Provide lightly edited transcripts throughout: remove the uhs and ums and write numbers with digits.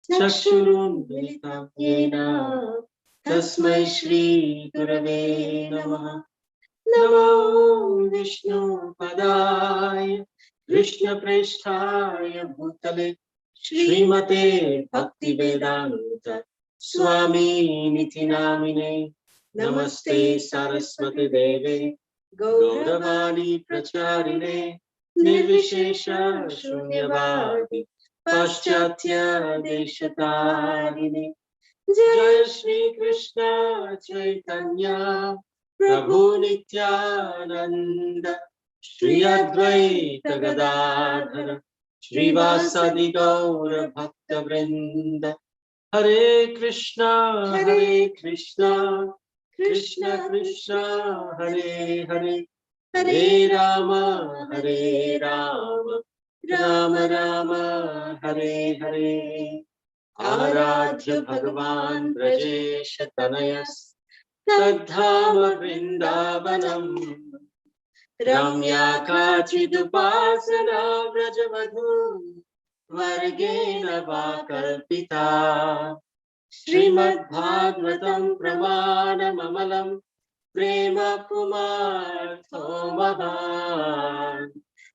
चक्षुरुन्मिलितं येन तस्मै श्री गुरवे नमः। नमो विष्णुपदाय कृष्णप्रेष्ठाय भूतले श्रीमते भक्तिवेदान्त स्वामिनिति नामिने। नमस्ते सरस्वती देवे गौरवाणी प्रचारिणे निर्विशेष शून्यवादी पाश्चात्य देशतारिणे। जय श्री कृष्ण चैतन्य प्रभु नित्यानंद श्री अद्वैत गदाधर श्रीवासादि गौर भक्त वृंद। हरे कृष्णा कृष्ण कृष्ण हरे हरे, हरे राम राम राम हरे हरे। आराध्य भगवान ब्रजेश तनयस तद्धाम वृंदावनम रम्या काचिदुपासना व्रजवधू वर्गेण वा कल्पिता। श्रीमद्भागवतं प्रमाणममलं प्रेम पुमार्थो महान्।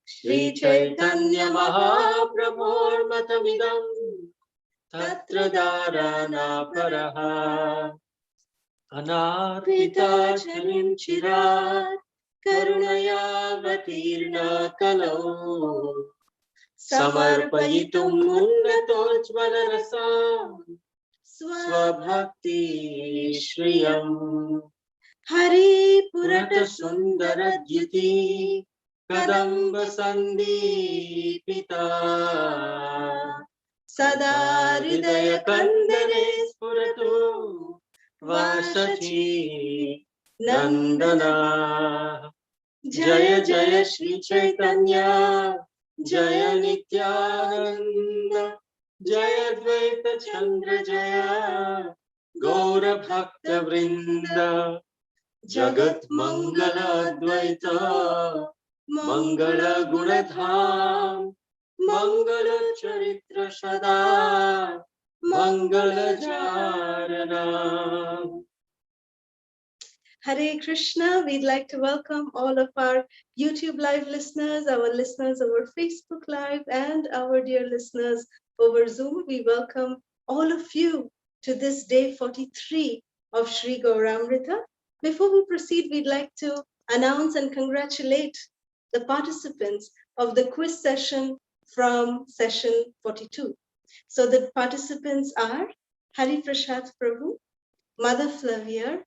श्री चैतन्य महाप्रभोर्मतमिदं तत्र दाराना परः। अनार्पिताचरिं चिरात् करुणयावतीर्णा कलौ समर्पयितुम् उन्नतोज्ज्वलरसा स्वभक्ति श्रियम्। हरि पुरट सुंदर द्युति कदम्ब संदीपिता सदा हृदय कंदरे स्फुरतु वासची नंदना। जय जय श्री चैतन्य जय नित्यानंद जय द्वैत चंद्र जय गौर भक्त वृंद। जगत मंगल अद्वैत मंगल गुणधाम मंगल चरित्र सदा मंगल चारणा। Hare Krishna. We'd like to welcome all of our YouTube live listeners, our listeners over Facebook Live, and our dear listeners over Zoom. We welcome all of you to this day 43 of Sri Gauramrita. Before we proceed, we'd like to announce and congratulate the participants of the quiz session from session 42. So the participants are Hari Prasad Prabhu, Mother Flavia,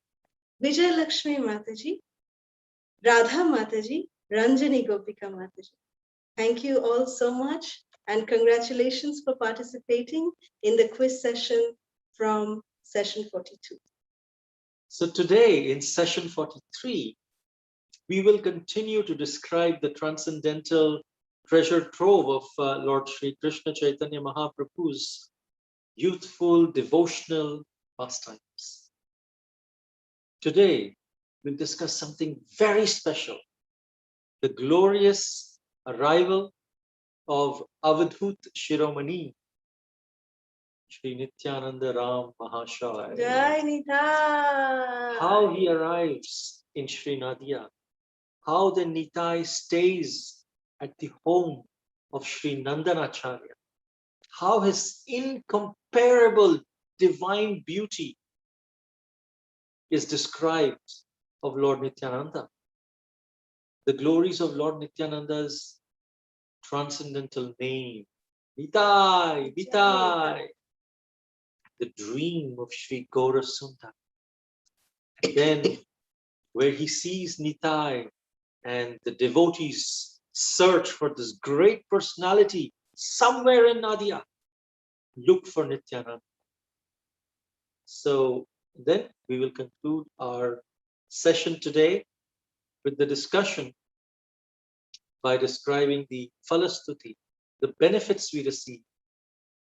Vijay Lakshmi Mataji, Radha Mataji, Ranjani Gopika Mataji. Thank you all so much and congratulations for participating in the quiz session from session 42. So today in session 43, we will continue to describe the transcendental treasure trove of Lord Sri Krishna Chaitanya Mahaprabhu's youthful devotional pastimes. Today, we'll discuss something very special, the glorious arrival of Avadhut Shiromani, Sri Nityananda Ram Mahashaya. Jai Nitai. How he arrives in Sri Nadia, how the Nitai stays at the home of Sri Nandanacharya, how his incomparable divine beauty is described of Lord Nityananda. The glories of Lord Nityananda's transcendental name, Nitai, Nitai, the dream of Sri Gaurasundara. And then where he sees Nitai and the devotees search for this great personality somewhere in Nadia, look for Nityananda. So then we will conclude our session today with the discussion by describing the Phala Stuti, the benefits we receive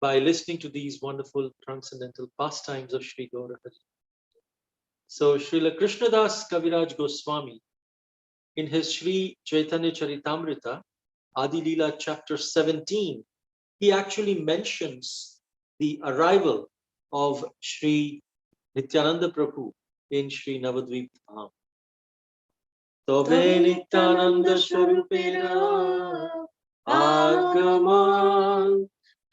by listening to these wonderful transcendental pastimes of Sri Gauranga. So Srila Krishnadas Kaviraj Goswami, in his Sri Chaitanya Charitamrita, Adi Leela chapter 17, he actually mentions the arrival of Sri Nityananda Prabhu in Sri Navadvip Dham. Tobe Nityananda Swarupera Agaman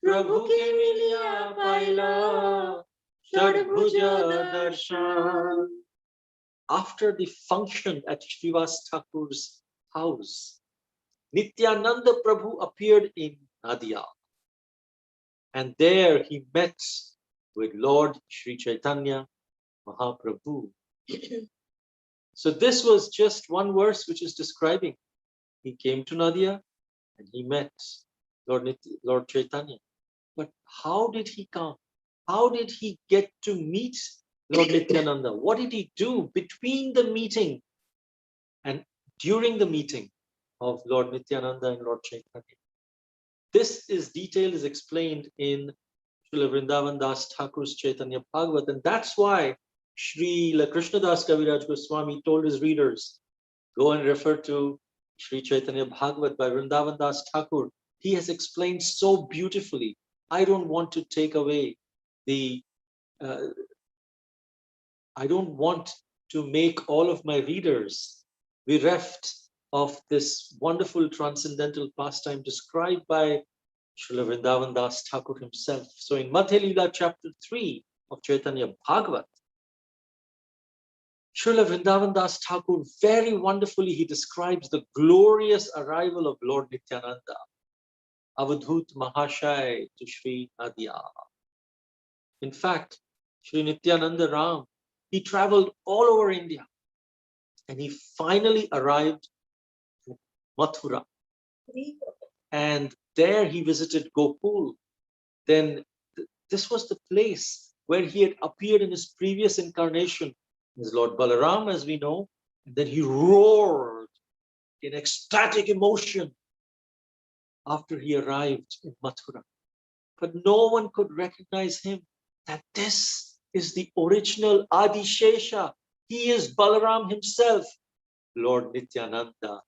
Prabhu ke miliya paila Shadbhuja Darshan. After the function at Srivas Thakur's house, Nityananda Prabhu appeared in Nadia. And there he met with Lord Sri Chaitanya Mahaprabhu. So this was just one verse which is describing. He came to Nadia and he met Lord Chaitanya. But how did he come? How did he get to meet Lord Nityananda? What did he do between the meeting and during the meeting of Lord Nityananda and Lord Chaitanya? This detail is explained in Srila Vrindavan Das Thakur's Chaitanya Bhagavat, and that's why Srila Krishna Das Kaviraj Goswami told his readers, go and refer to Sri Chaitanya Bhagavat by Vrindavan Das Thakur. He has explained so beautifully. I don't want to take away I don't want to make all of my readers bereft of this wonderful transcendental pastime described by Srila Vrindavan Das Thakur himself. So in Madhya Leela chapter 3 of Chaitanya Bhagavat, Srila Vrindavan Das Thakur very wonderfully he describes the glorious arrival of Lord Nityananda, Avadhut Mahashai to Sri Nadia. In fact, Sri Nityananda Ram, he traveled all over India and he finally arrived at Mathura. And there he visited Gokul. Then this was the place where he had appeared in his previous incarnation as Lord Balaram, as we know. And then he roared in ecstatic emotion after he arrived in Mathura. But no one could recognize him, that this is the original Adi Shesha. He is Balaram himself, Lord Nityananda.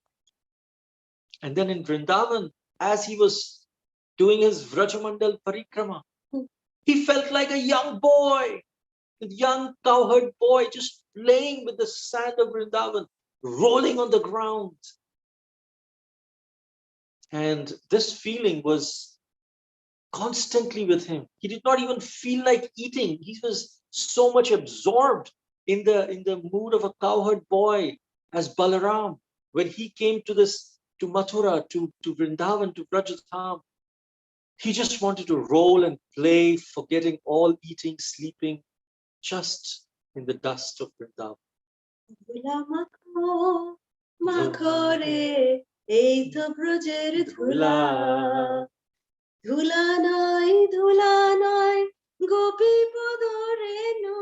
And then in Vrindavan, as he was doing his Vrajamandal Parikrama, he felt like a young boy, a young cowherd boy, just playing with the sand of Vrindavan, rolling on the ground. And this feeling was constantly with him. He did not even feel like eating. He was so much absorbed in the mood of a cowherd boy as Balaram. When he came to Mathura, to Vrindavan, to Vraja Dham, he just wanted to roll and play, forgetting all eating, sleeping, just in the dust of Vrindavan. Gopi পদরেণু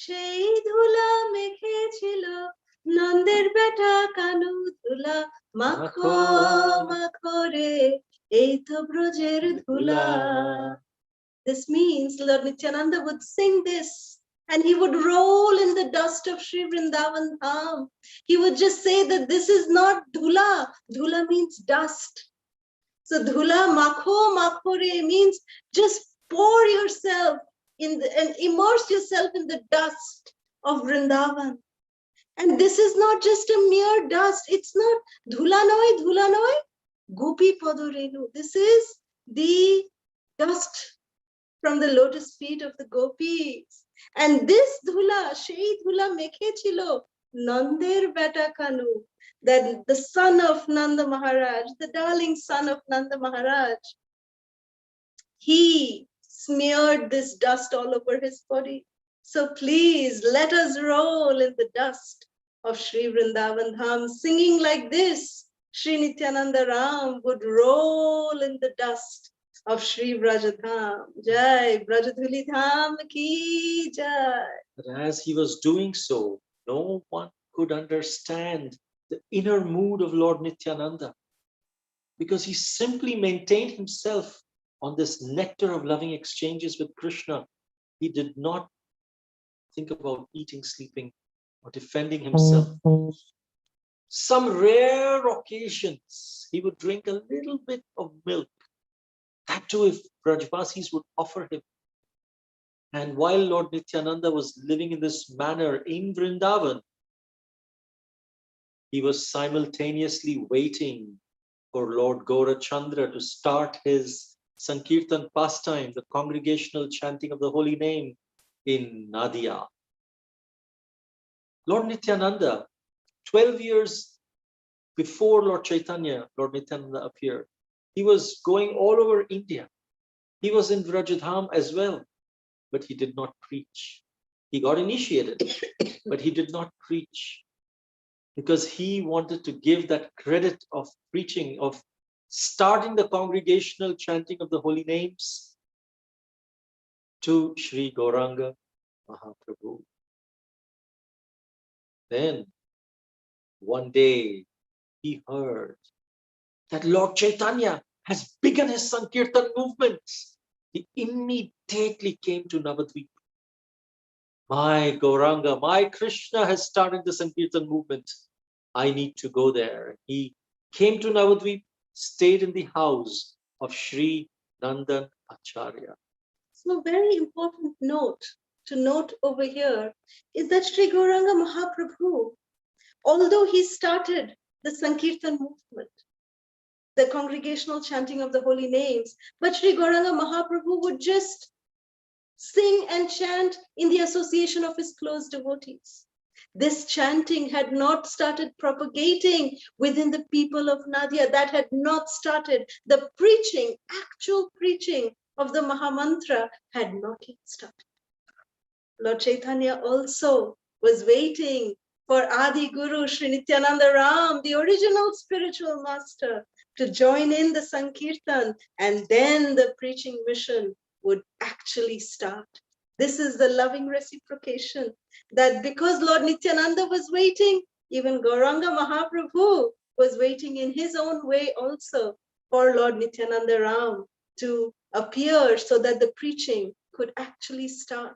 সেই ধুলা মেখেছিল নন্দের বেটা কানু ধুলা মাখো মাখো রে এই তো ব্রজের ধুলা. This means Lord Nityananda would sing this and he would roll in the dust of Sri Vrindavan Dham. He would just say that this is not dhula. Dhula means dust. So dhula makho makhore means just pour yourself and immerse yourself in the dust of Vrindavan. And this is not just a mere dust. It's not dhula noi, gopi padorenu. This is the dust from the lotus feet of the gopis. And this dhula, shei dhula mekhe chilo Nander beta kanu, that the son of Nanda Maharaj, the darling son of Nanda Maharaj, he smeared this dust all over his body. So please let us roll in the dust of Sri Vrindavan Dham, singing like this. Sri Nityananda Ram would roll in the dust of Sri Vraja Dham. Jai Vrajadhuli Dham ki jai. But as he was doing so, no one could understand the inner mood of Lord Nityananda, because he simply maintained himself on this nectar of loving exchanges with Krishna. He did not think about eating, sleeping, or defending himself. Some rare occasions, he would drink a little bit of milk That too, if Brajvasis would offer him. And while Lord Nityananda was living in this manner in Vrindavan, he was simultaneously waiting for Lord Gaurachandra to start his Sankirtan pastime, the congregational chanting of the holy name in Nadia. Lord Nityananda, 12 years before Lord Chaitanya, Lord Nityananda appeared, he was going all over India. He was in Vraja Dham as well, but he did not preach. He got initiated, but he did not preach because he wanted to give that credit of preaching, of starting the congregational chanting of the holy names to Sri Gauranga Mahaprabhu. Then one day he heard that Lord Chaitanya has begun his Sankirtan movement. He immediately came to Navadvip. My Gauranga, my Krishna has started the Sankirtan movement. I need to go there. He came to Navadvip, stayed in the house of Sri Nandan Acharya. So, very important note to note over here is that Sri Gauranga Mahaprabhu, although he started the Sankirtan movement, the congregational chanting of the holy names, but Sri Gauranga Mahaprabhu would just sing and chant in the association of his close devotees. This chanting had not started propagating within the people of Nadia. That had not started. The preaching, actual preaching of the Mahamantra had not yet started. Lord Chaitanya also was waiting for Adi Guru Sri Nityananda Ram, the original spiritual master, to join in the Sankirtan, and then the preaching mission would actually start. This is the loving reciprocation, that because Lord Nityananda was waiting, even Gauranga Mahaprabhu was waiting in his own way also for Lord Nityananda Ram to appear so that the preaching could actually start.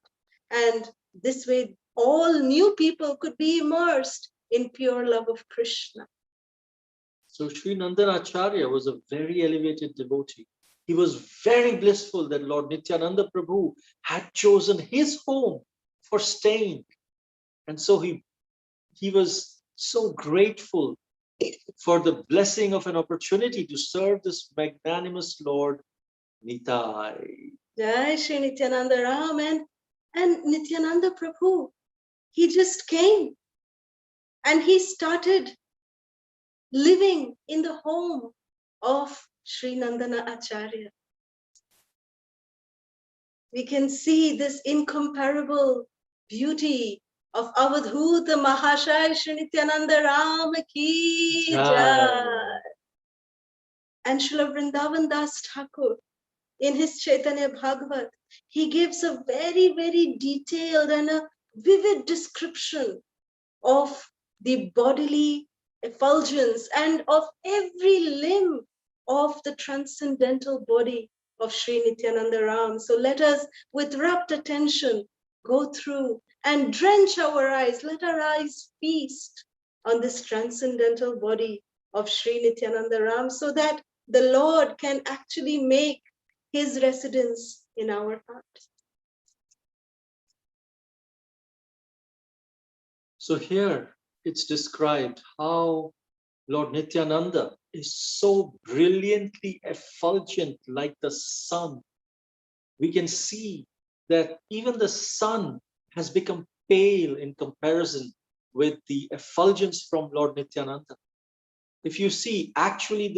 And this way, all new people could be immersed in pure love of Krishna. So Sri Nandan Acharya was a very elevated devotee. He was very blissful that Lord Nityananda Prabhu had chosen his home for staying. And so he was so grateful for the blessing of an opportunity to serve this magnanimous Lord Nitai. Jai Shri Nityananda Ram and Nityananda Prabhu. He just came and he started living in the home of Sri Nandana Acharya. We can see this incomparable beauty of Avadhuta Mahashaya Sri Nityananda Ram ki jai. And Srila Vrindavan Das Thakur, in his Chaitanya Bhagavat, he gives a very, very detailed and a vivid description of the bodily effulgence and of every limb of the transcendental body of Sri Nityananda Ram. So let us, with rapt attention, go through and drench our eyes. Let our eyes feast on this transcendental body of Sri Nityananda Ram so that the Lord can actually make his residence in our heart. So here it's described how Lord Nityananda is so brilliantly effulgent like the sun. We can see that even the sun has become pale in comparison with the effulgence from Lord Nityananda. If you see, actually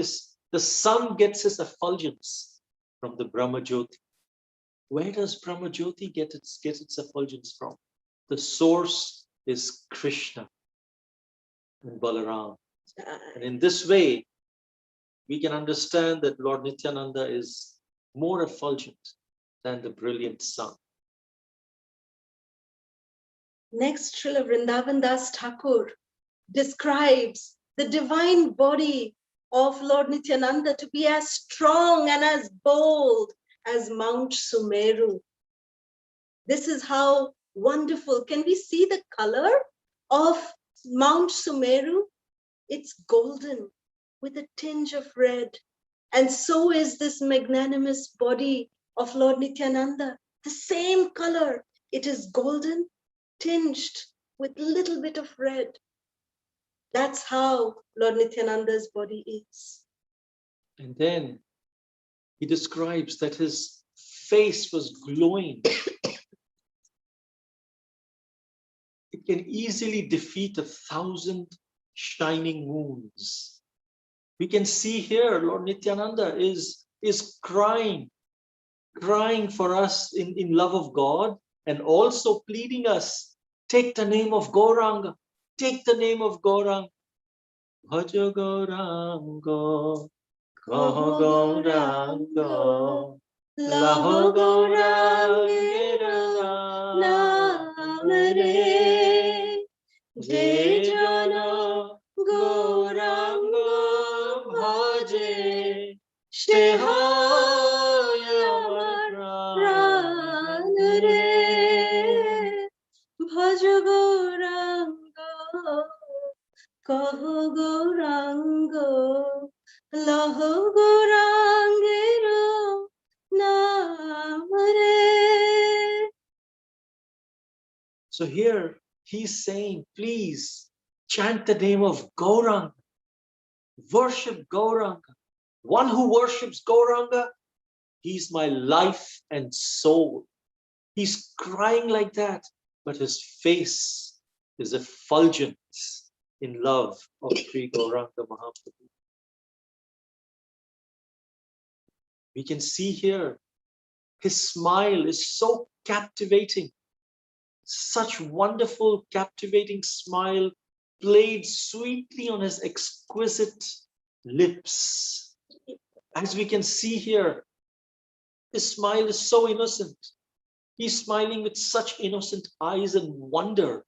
the sun gets its effulgence from the Brahma Jyoti. Where does Brahma Jyoti get its effulgence from? The source is Krishna and Balaram. And in this way, we can understand that Lord Nityananda is more effulgent than the brilliant sun. Next, Srila Vrindavan Das Thakur describes the divine body of Lord Nityananda to be as strong and as bold as Mount Sumeru. This is how wonderful. Can we see the color of Mount Sumeru? It's golden with a tinge of red. And so is this magnanimous body of Lord Nityananda, the same color. It is golden, tinged with a little bit of red. That's how Lord Nityananda's body is. And then he describes that his face was glowing. It can easily defeat 1,000 shining moons. We can see here Lord Nityananda is crying for us in love of God, and also pleading us, take the name of Gauranga, take the name of Gauranga. Bhaja Gauranga, Kaho Gauranga, Laho Gauranga, Namare, Je Jana Gauranga Bhaje, Bhaj Gauranga, Kaho Gauranga, Laho Gaurangero Namare. So here he's saying, please chant the name of Gauranga, worship Gauranga. One who worships Gauranga, he's my life and soul. He's crying like that, but his face is effulgent in love of Sri Gauranga Mahaprabhu. We can see here, his smile is so captivating. Such wonderful, captivating smile played sweetly on his exquisite lips. As we can see here, his smile is so innocent. He's smiling with such innocent eyes and wonder.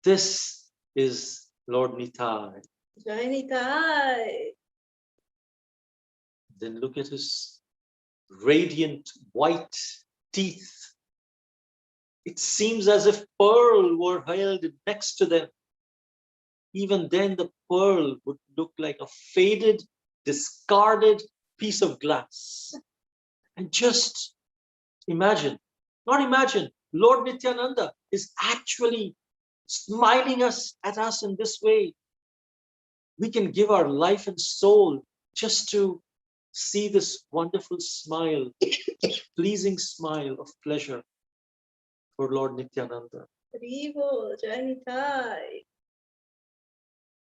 This is Lord Nitai. Jai Nitai. Then look at his radiant white teeth. It seems as if pearl were held next to them. Even then, the pearl would look like a faded, discarded piece of glass. And just imagine, not imagine, Lord Nityananda is actually smiling at us in this way. We can give our life and soul just to see this wonderful smile, pleasing smile of pleasure for Lord Nityananda.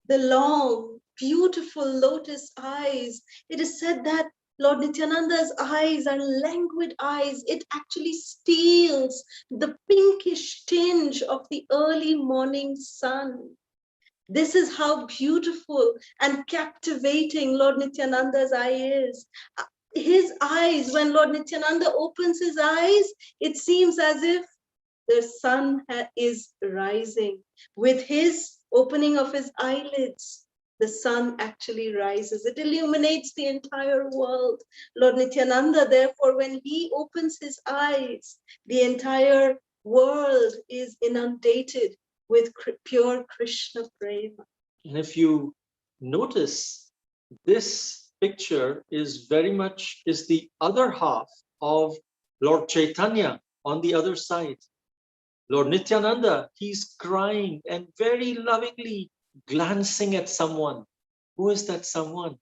The long, beautiful lotus eyes. It is said that Lord Nityananda's eyes are languid eyes. It actually steals the pinkish tinge of the early morning sun. This is how beautiful and captivating Lord Nityananda's eye is. His eyes, when Lord Nityananda opens his eyes, it seems as if the sun is rising. With his opening of his eyelids, the sun actually rises. It illuminates the entire world. Lord Nityananda, therefore, when he opens his eyes, the entire world is inundated with pure Krishna prema. And if you notice, this picture is very much the other half of Lord Caitanya on the other side. Lord Nityananda, he's crying and very lovingly glancing at someone. Who is that someone?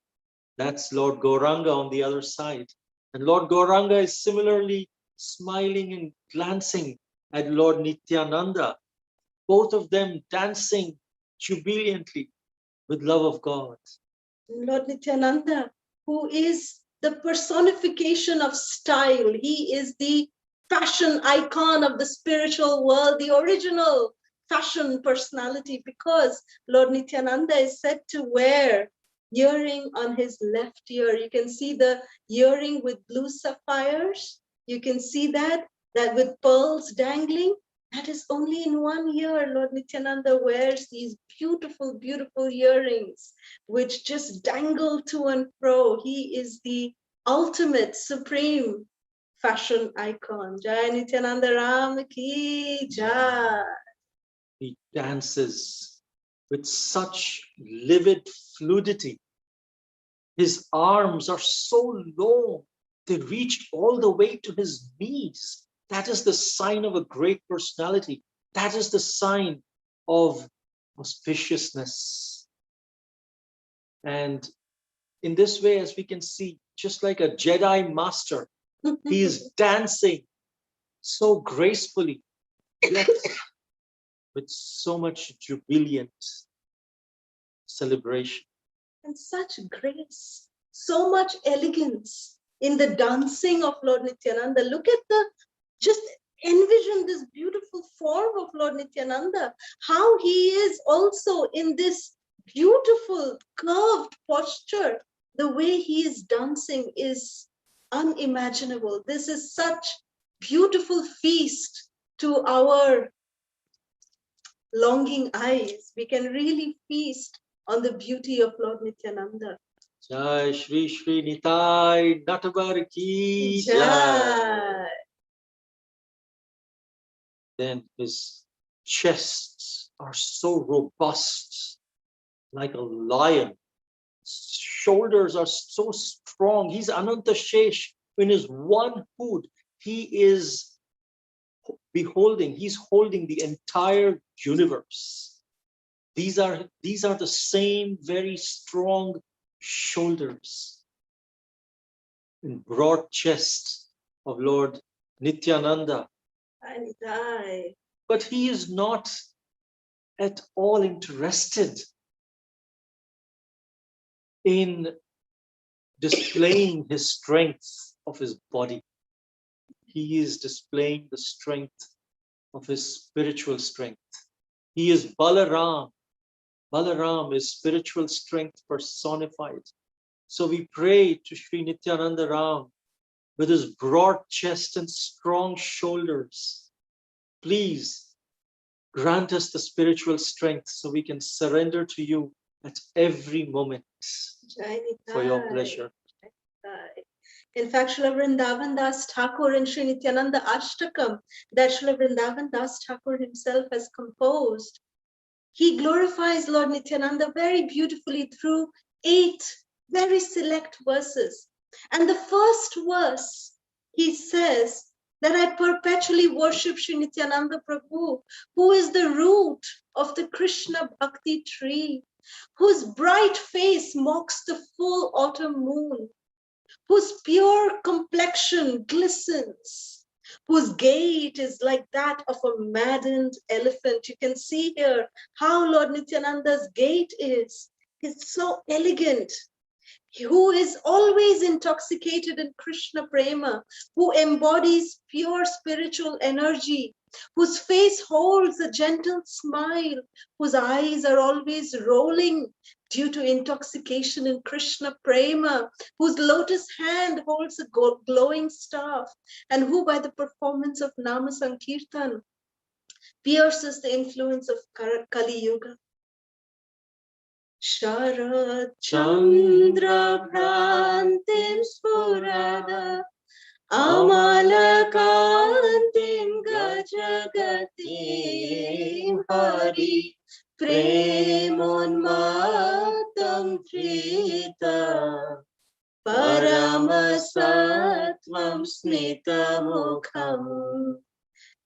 That's Lord Gauranga on the other side. And Lord Gauranga is similarly smiling and glancing at Lord Nityananda. Both of them dancing jubilantly with love of God. Lord Nityananda, who is the personification of style. He is the fashion icon of the spiritual world, the original fashion personality, because Lord Nityananda is said to wear earring on his left ear. You can see the earring with blue sapphires. You can see that with pearls dangling. That is only in one ear. Lord Nityananda wears these beautiful, beautiful earrings, which just dangle to and fro. He is the ultimate, supreme fashion icon. Jai Nityananda Ram ki jai. He dances with such livid fluidity. His arms are so long, they reach all the way to his knees. That is the sign of a great personality. That is the sign of auspiciousness. And in this way, as we can see, just like a Jedi master, he is dancing so gracefully, yet with so much jubilant celebration. And such grace, so much elegance in the dancing of Lord Nityananda. Look at just envision this beautiful form of Lord Nityananda, how he is also in this beautiful curved posture. The way he is dancing is unimaginable. This is such beautiful feast to our longing eyes. We can really feast on the beauty of Lord Nityananda. Jai Shri Shri Nitai Natabar Ki Jai. Jai. Then his chests are so robust, like a lion. Shoulders are so strong. He's Ananta Shesh. In his one hood, he is beholding, he's holding the entire universe. These are the same very strong shoulders and broad chest of Lord Nityananda. But he is not at all interested in displaying his strength of his body. He is displaying the strength of his spiritual strength. He is Balaram. Balaram is spiritual strength personified. So we pray to Sri Nityananda Ram with his broad chest and strong shoulders. Please grant us the spiritual strength so we can surrender to you at every moment for your pleasure. In fact, Srila Vrindavan Das Thakur and Sri Nityananda Ashtakam that Srila Vrindavan Das Thakur himself has composed, he glorifies Lord Nityananda very beautifully through 8 very select verses. And the first verse, he says that I perpetually worship Sri Nityananda Prabhu, who is the root of the Krishna Bhakti tree, whose bright face mocks the full autumn moon, whose pure complexion glistens, whose gait is like that of a maddened elephant. You can see here how Lord Nityananda's gait is. It's so elegant. Who is always intoxicated in Krishna Prema, who embodies pure spiritual energy, whose face holds a gentle smile, whose eyes are always rolling due to intoxication in Krishna Prema, whose lotus hand holds a glowing staff, and who by the performance of Nama Sankirtan pierces the influence of Kali Yuga. Sharad Chandra Bhrantim Spurada Amalakantim Gajagatim Hari Premonmatam Trita Paramasatvam Smitamukham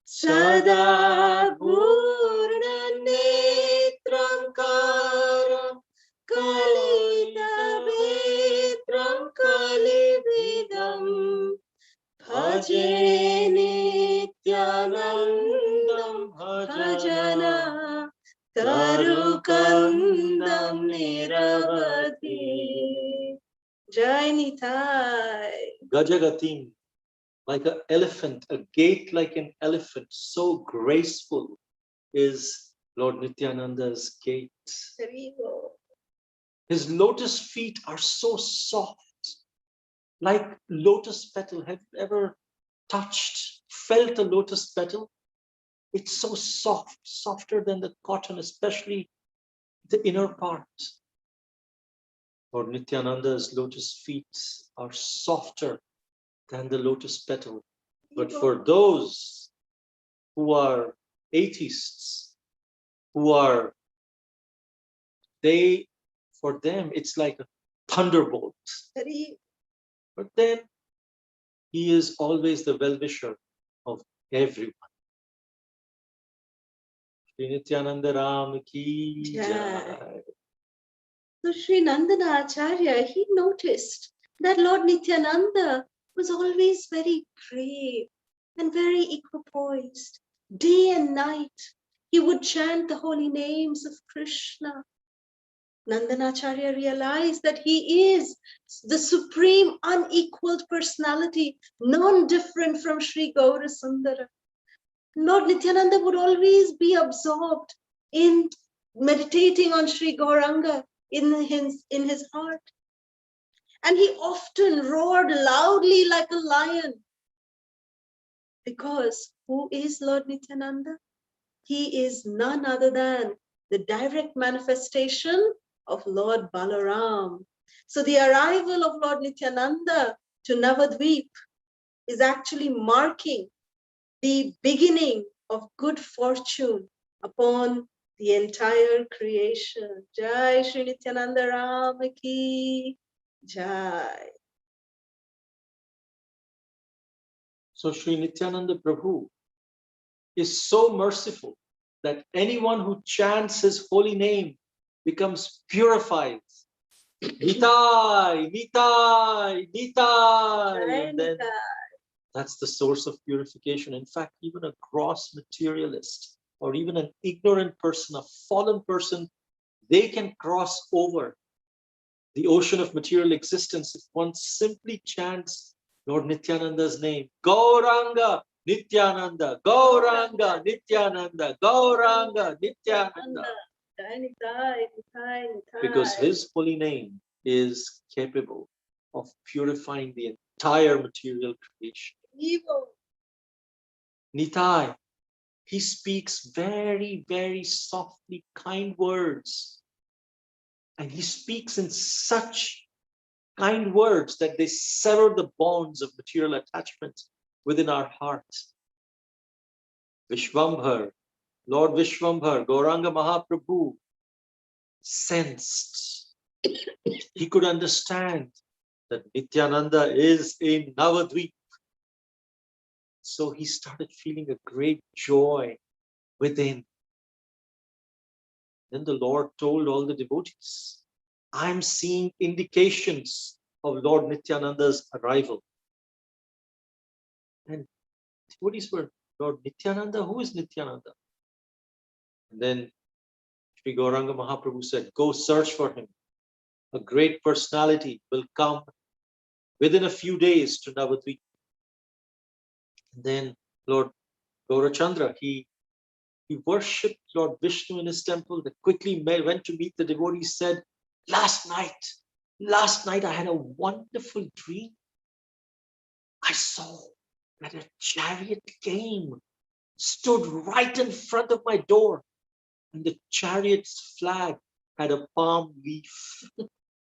Sada Purna Netram Kara Kalita Vetram Kalividam Bhaje Nityanandam Bhajana Tarukandam Niravati. Jai Nitai. Gajagatim, like an elephant, a gait like an elephant, so graceful is Lord Nityananda's gait. His lotus feet are so soft, like lotus petal. Have you ever touched, felt a lotus petal? It's so soft, softer than the cotton, especially the inner part. Lord Nityananda's lotus feet are softer than the lotus petal. But for those who are atheists, for them, it's like thunderbolt. Hari. But then he is always the well-wisher of everyone. Shri Nityananda Ram ki jai. So Sri Nandana Acharya, he noticed that Lord Nityananda was always very grave and very equipoised. Day and night, he would chant the holy names of Krishna. Nandanacharya realized that he is the supreme unequaled personality, non-different from Sri Gaurasundara. Lord Nityananda would always be absorbed in meditating on Sri Gauranga in his heart. And he often roared loudly like a lion. Because who is Lord Nityananda? He is none other than the direct manifestation of Lord Balaram. So the arrival of Lord Nityananda to Navadvip is actually marking the beginning of good fortune upon the entire creation. Jai Shri Nityananda Ram ki Jai. So Sri Nityananda Prabhu is so merciful that anyone who chants his holy name becomes purified. Nitai, Nitai, Nitai. And then that's the source of purification. In fact, even a gross materialist or even an ignorant person, a fallen person, they can cross over the ocean of material existence if one simply chants Lord Nityananda's name. Gauranga, Nityananda, Gauranga, Nityananda, Gauranga, Nityananda. Because his holy name is capable of purifying the entire material creation. Nitai, he speaks very, very softly, kind words. And he speaks in such kind words that they sever the bonds of material attachment within our hearts. Vishwambhar, Lord Vishwambhar, Gauranga Mahaprabhu sensed, he could understand that Nityananda is in Navadvip. So he started feeling a great joy within. Then the Lord told all the devotees, I'm seeing indications of Lord Nityananda's arrival. And devotees were, Lord Nityananda, who is Nityananda? And then Sri Gauranga Mahaprabhu said, go search for him. A great personality will come within a few days to Navadvip. And then Lord Gaurachandra, he worshipped Lord Vishnu in his temple, that quickly went to meet the devotees, said, last night I had a wonderful dream. I saw that a chariot came, stood right in front of my door, and the chariot's flag had a palm leaf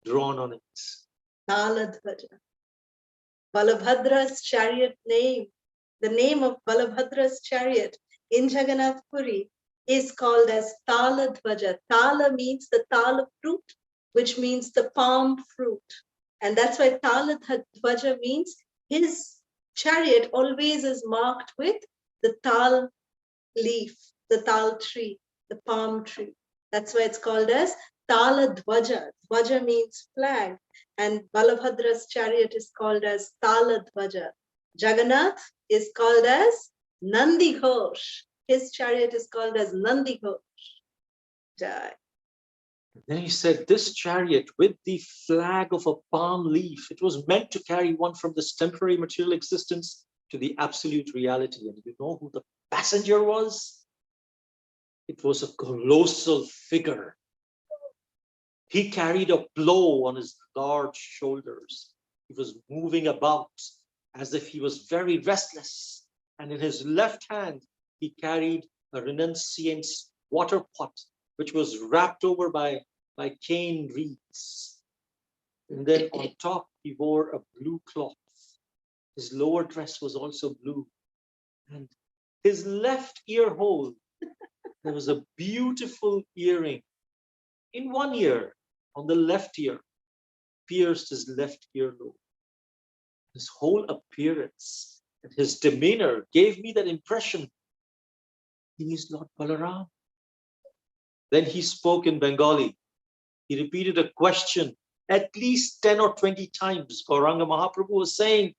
drawn on it. Taladhvaja. Balabhadra's chariot name, the name of Balabhadra's chariot in Jagannath Puri is called as Taladhvaja. Tala means the tala fruit, which means the palm fruit. And that's why Taladhvaja means his chariot always is marked with the tal leaf, the tal tree, the palm tree. That's why it's called as Taladhvaja. Dhvaja means flag. And Balabhadra's chariot is called as Taladhvaja. Jagannath is called as Nandi Ghosh. His chariot is called as Nandi Ghosh. Jai. Then he said, this chariot with the flag of a palm leaf, it was meant to carry one from this temporary material existence to the absolute reality. And you know who the passenger was? It was a colossal figure. He carried a plow on his large shoulders. He was moving about as if he was very restless. And in his left hand, he carried a renunciant's water pot, which was wrapped over by cane reeds. And then on top, he wore a blue cloth. His lower dress was also blue. And his left ear hole, there was a beautiful earring in one ear, on the left ear. pierced his left earlobe. His whole appearance and his demeanor gave me that impression. He is Lord Balaram. Then he spoke in Bengali. He repeated a question at least 10 or 20 times. Gauranga Mahaprabhu was saying,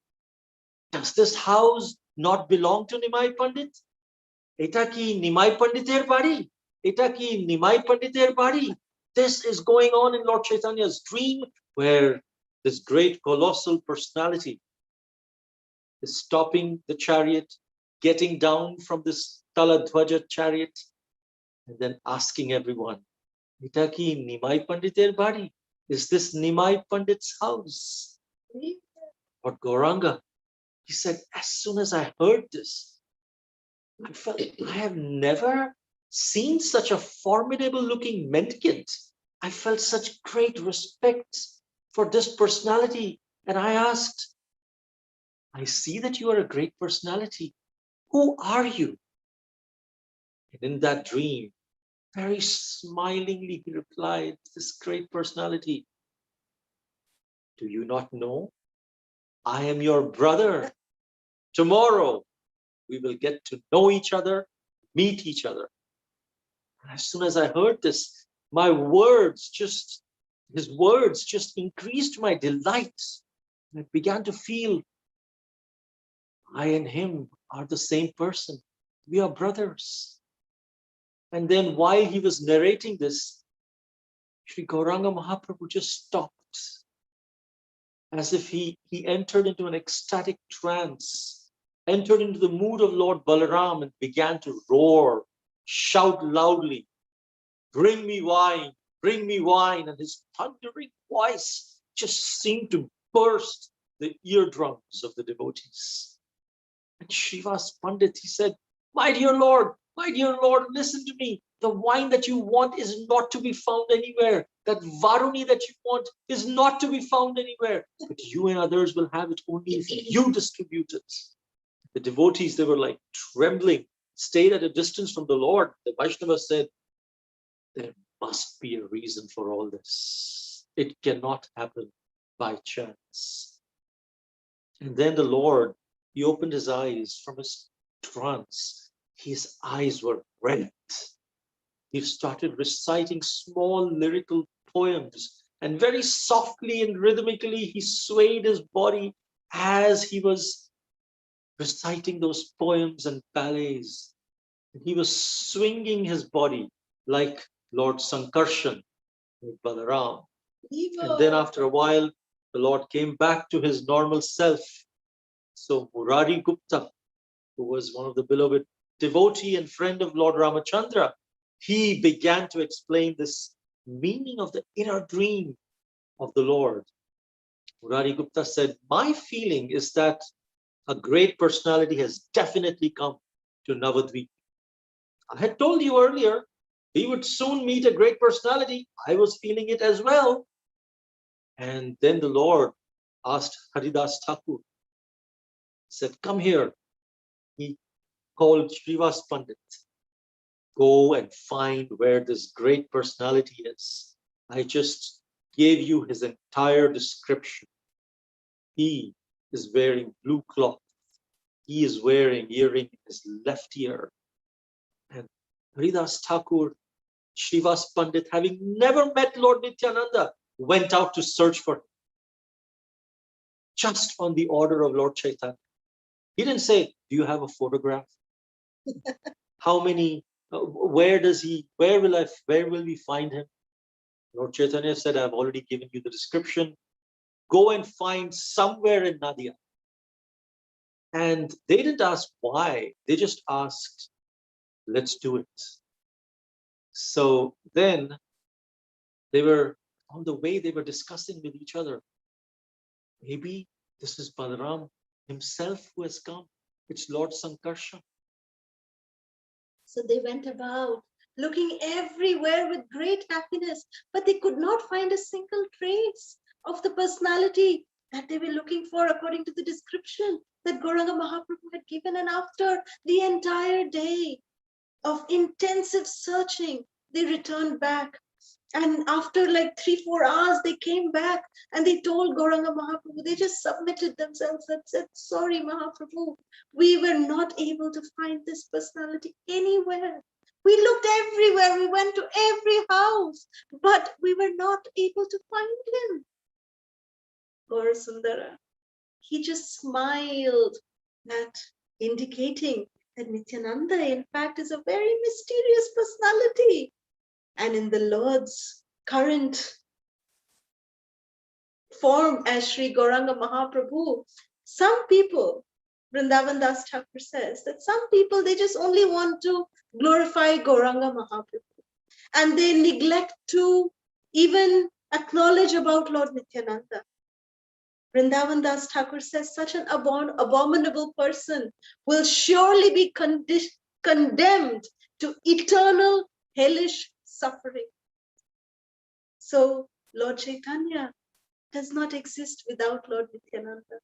does this house not belong to Nimai Pandit? Eta ki Nimai Panditer bari? Eta ki Nimai Panditer bari? This is going on in Lord Chaitanya's dream, where this great colossal personality is stopping the chariot, getting down from this Taladhvaja chariot, and then asking everyone, Eta ki Nimai Panditer bari? Is this Nimai Pandit's house? Or Gauranga? He said, as soon as I heard this, I felt I have never seen such a formidable looking mendicant. I felt such great respect for this personality. And I asked, I see that you are a great personality. Who are you? And in that dream, very smilingly, he replied, this great personality, do you not know? I am your brother. Tomorrow, we will get to know each other, meet each other. And as soon as I heard this, his words just increased my delight. I began to feel I and him are the same person. We are brothers. And then while he was narrating this, Sri Gauranga Mahaprabhu just stopped, as if he entered into an ecstatic trance, entered into the mood of Lord Balaram and began to roar, shout loudly, bring me wine, and his thundering voice just seemed to burst the eardrums of the devotees. And Srivas Pandit, he said, my dear Lord, listen to me. The wine that you want is not to be found anywhere. That Varuni that you want is not to be found anywhere. But you and others will have it only if you distribute it. The devotees, they were like trembling, stayed at a distance from the Lord. The Vaishnava said, there must be a reason for all this. It cannot happen by chance. And then the Lord, he opened his eyes from his trance. His eyes were red. He started reciting small lyrical poems, and very softly and rhythmically he swayed his body as he was reciting those poems and ballets. He was swinging his body like Lord Sankarshan with Balaram. And then after a while, the Lord came back to his normal self. So Murari Gupta, who was one of the beloved devotee and friend of Lord Ramachandra, he began to explain this meaning of the inner dream of the Lord. Murari Gupta said, my feeling is that a great personality has definitely come to Navadvip. I had told you earlier, we would soon meet a great personality. I was feeling it as well. And then the Lord asked Haridas Thakur, said, come here. He called Srivas Pandit. Go and find where this great personality is. I just gave you his entire description. He is wearing blue cloth. He is wearing earring in his left ear. And Haridas Thakur, Srivas Pandit, having never met Lord Nityananda, went out to search for him. Just on the order of Lord Chaitanya. He didn't say, do you have a photograph? How many, where will we find him? Lord Chaitanya said, I've already given you the description. Go and find somewhere in Nadia. And they didn't ask why. They just asked, let's do it. So then they were on the way, they were discussing with each other. Maybe this is Balaram himself who has come. It's Lord Sankarshan. So they went about looking everywhere with great happiness, but they could not find a single trace of the personality that they were looking for according to the description that Gauranga Mahaprabhu had given. And after the entire day of intensive searching, they returned back And after like 3-4 hours, they came back and they told Gauranga Mahaprabhu, they just submitted themselves and said, sorry, Mahaprabhu, we were not able to find this personality anywhere. We looked everywhere, we went to every house, but we were not able to find him. Gaurasundara, he just smiled, that indicating that Nityananda, in fact, is a very mysterious personality. And in the Lord's current form as Sri Gauranga Mahaprabhu, some people, Vrindavan Das Thakur says, that some people, they just only want to glorify Gauranga Mahaprabhu. And they neglect to even acknowledge about Lord Nityananda. Vrindavan Das Thakur says, such an abominable person will surely be condemned to eternal hellish suffering. So Lord Caitanya does not exist without Lord Nityananda.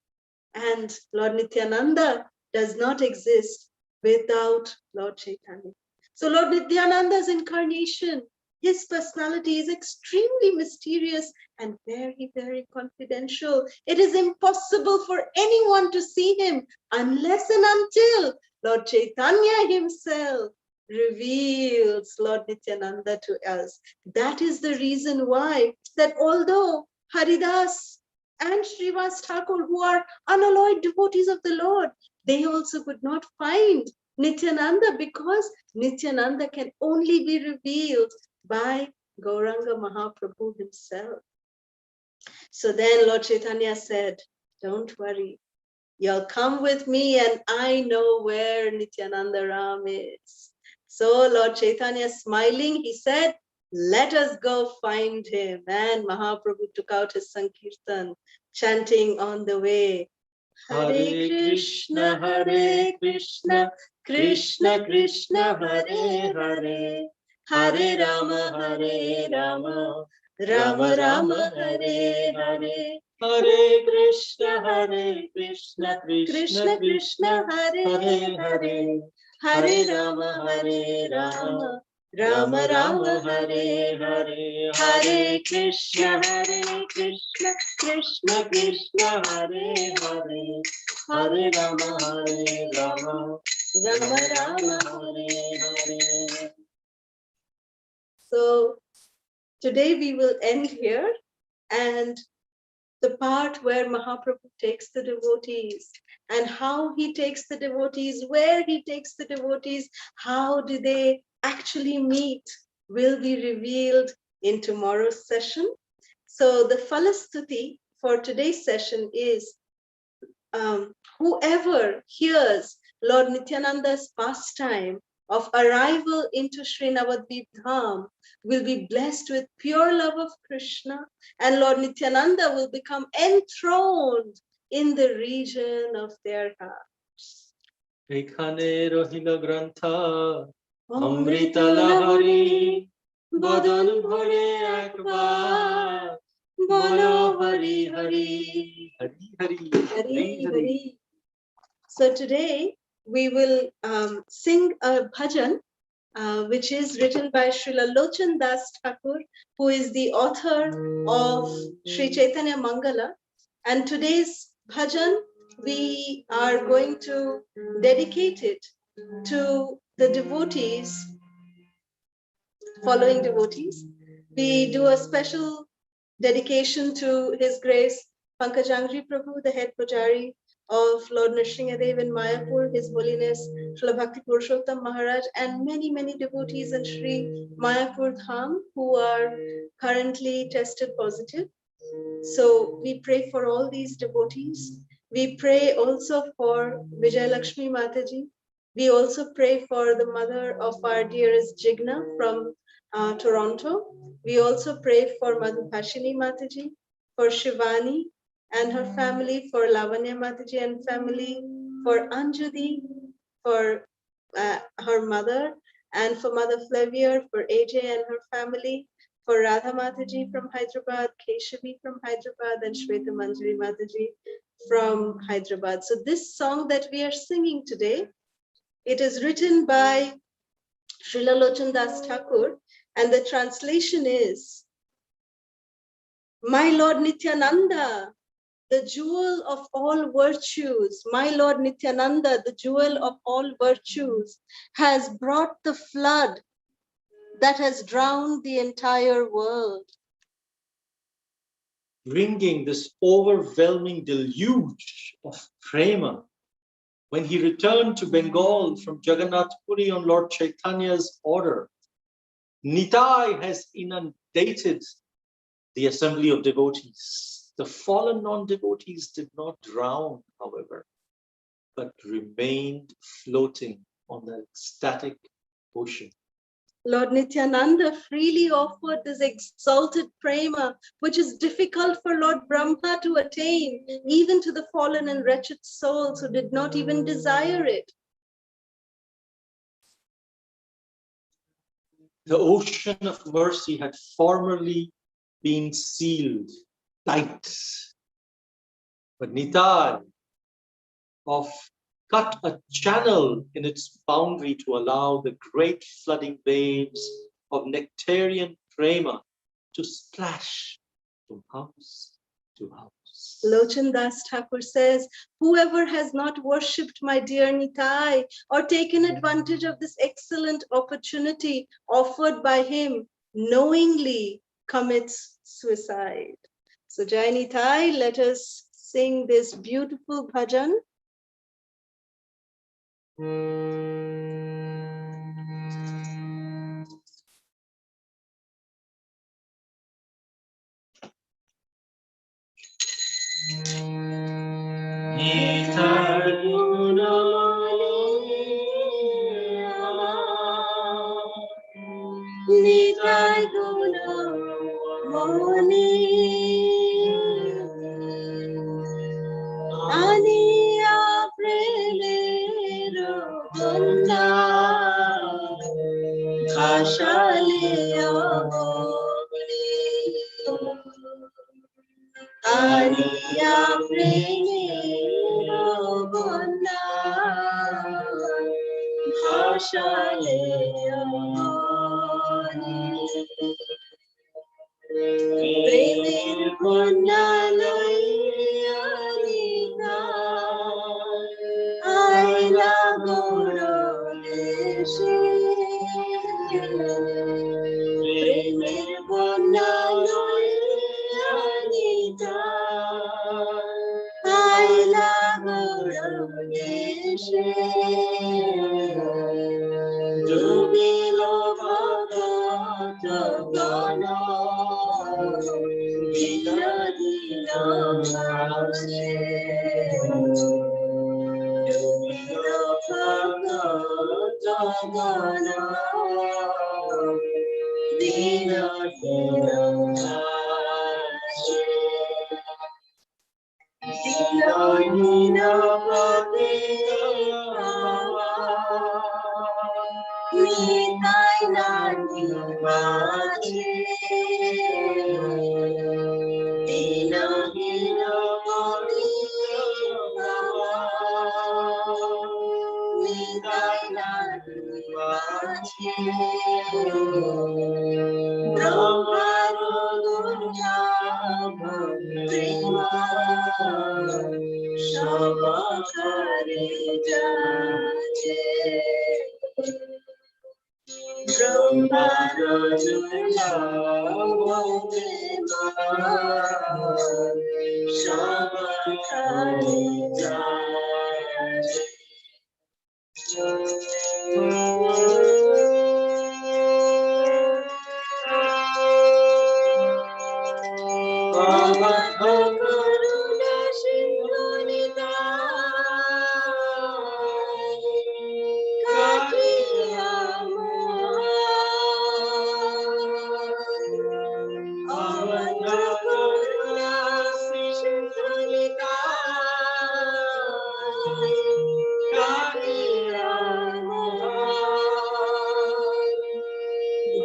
And Lord Nityananda does not exist without Lord Caitanya. So Lord Nityananda's incarnation, his personality is extremely mysterious and very, very confidential. It is impossible for anyone to see him unless and until Lord Caitanya himself reveals Lord Nityananda to us. That is the reason why that although Haridas and Srivas Thakur, who are unalloyed devotees of the Lord, they also could not find Nityananda, because Nityananda can only be revealed by Gauranga Mahaprabhu himself. So then Lord Caitanya said, don't worry, you'll come with me and I know where Nityananda Ram is. So Lord Caitanya, smiling, he said, let us go find him. And Mahaprabhu took out his Sankirtan, chanting on the way, Hare Krishna, Krishna Krishna, Hare Hare, Hare Rama, Rama Rama, Hare Hare. Hare Krishna, Krishna Krishna, Hare Hare, Hare Rama, Rama Rama, Hare Hare. Hare Krishna, Krishna Krishna, Hare Hare, Hare Rama, Rama Rama, Hare Hare. So today we will end here, and the part where Mahaprabhu takes the devotees and how he takes the devotees, where he takes the devotees, how do they actually meet, will be revealed in tomorrow's session. So the Phala Stuti for today's session is, whoever hears Lord Nityananda's pastime of arrival into Sri Navadvip Dham will be blessed with pure love of Krishna, and Lord Nityananda will become enthroned in the region of their hearts. Ekhane rohila grantha Amrita lahari Badan bhore ekbar Bolo Hari Hari Hari Hari Hari. So today we will sing a bhajan, which is written by Srila Lochan Das Thakur, who is the author of Sri Chaitanya Mangala. And today's bhajan, we are going to dedicate it to the devotees, following devotees. We do a special dedication to His Grace Pankajangri Prabhu, the head pujari of Lord Nrsingadev in Mayapur, His Holiness Srila Bhakti Purushottam Maharaj, and many, many devotees in Sri Mayapur Dham who are currently tested positive. So we pray for all these devotees. We pray also for Vijay Lakshmi Mataji. We also pray for the mother of our dearest Jigna from Toronto. We also pray for Madhubhashini Mataji, for Shivani and her family, for Lavanya Mataji and family, for Anjali, for her mother, and for Mother Flavier, for AJ and her family, for Radha Mataji from Hyderabad, Keshavi from Hyderabad, and Shweta Manjari Mataji from Hyderabad. So this song that we are singing today, it is written by Srila Lochan Das Thakur, And the translation is, my Lord Nityananda, the jewel of all virtues, my Lord Nityananda, the jewel of all virtues, has brought the flood that has drowned the entire world. Bringing this overwhelming deluge of prema. When he returned to Bengal from Jagannath Puri on Lord Chaitanya's order, Nitai has inundated the assembly of devotees. The fallen non-devotees did not drown, however, but remained floating on the ecstatic ocean. Lord Nityananda freely offered this exalted prema, which is difficult for Lord Brahma to attain, even to the fallen and wretched souls who did not even desire it. The ocean of mercy had formerly been sealed tight, but Nitai of cut a channel in its boundary to allow the great flooding waves of nectarian prema to splash from house to house. Lochan Das Thakur says, whoever has not worshipped my dear Nitai or taken advantage of this excellent opportunity offered by him knowingly commits suicide. So Jai Nitai, let us sing this beautiful bhajan. Nitai Guna Moni Aniya Premero Gunda Khashaliya Aniya Premero Gunda Khashaliya Premir Gunalai Anita Aila Gauradeshi Premir Gunalai Anita Aila Gauradeshi Dubilo Bhagata Gana Dila Dila Mase Dubilo Bhagata Gana Dila Dila Mase Dila Dila Nitai Nani Maji Dina Dina Mani Nitai Nani Maji Brahmaro Dunya Prema Shamakari Jaje Brahmaro Dunya Shamakari Jaje Karuna Sindhunita Katiya Avadha Karuna Sindhunita Katiya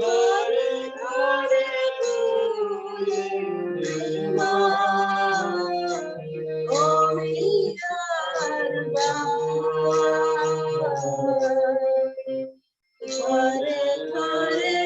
Ghare ghare tule Hare Hare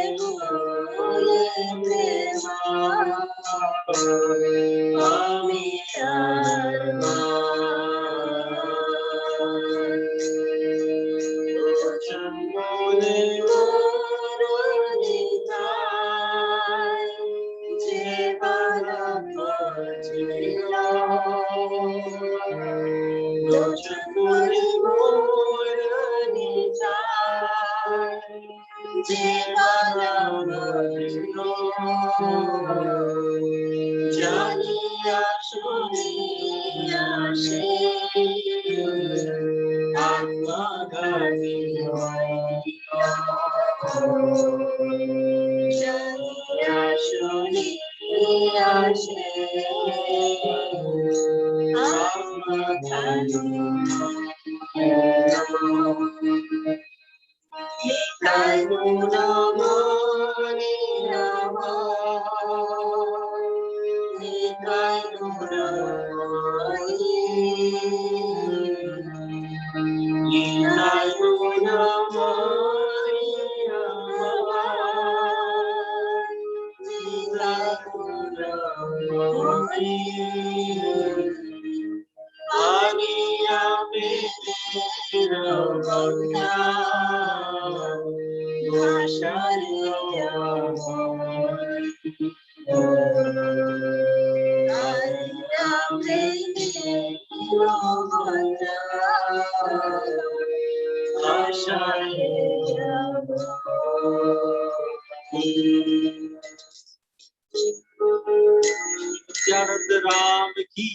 Nityananda Ram ki,